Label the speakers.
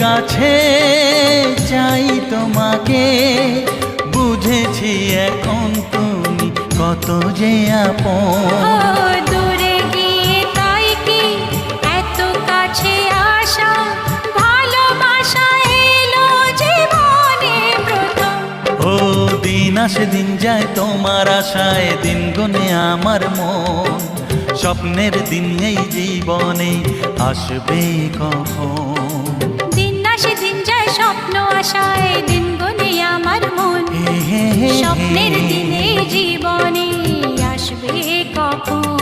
Speaker 1: কাছে চাই তোমাকে, বুঝেছি এখন তুমি কত যে আপন।
Speaker 2: দূরে গিয়ে তাই কি এত কাছে আসা, ভালোবাসা এলো জীবনে প্রথম।
Speaker 1: ও দিন আসে দিন যায় তোমার আশায়, দিন গুনে আমার মন, স্বপ্নের দিন এই জীবনে আসবে কখন।
Speaker 2: দিন আসে দিন যায় স্বপ্ন আশায়, দিন গুনে আমার মন, স্বপ্নের দিনে জীবনে আসবে কখন।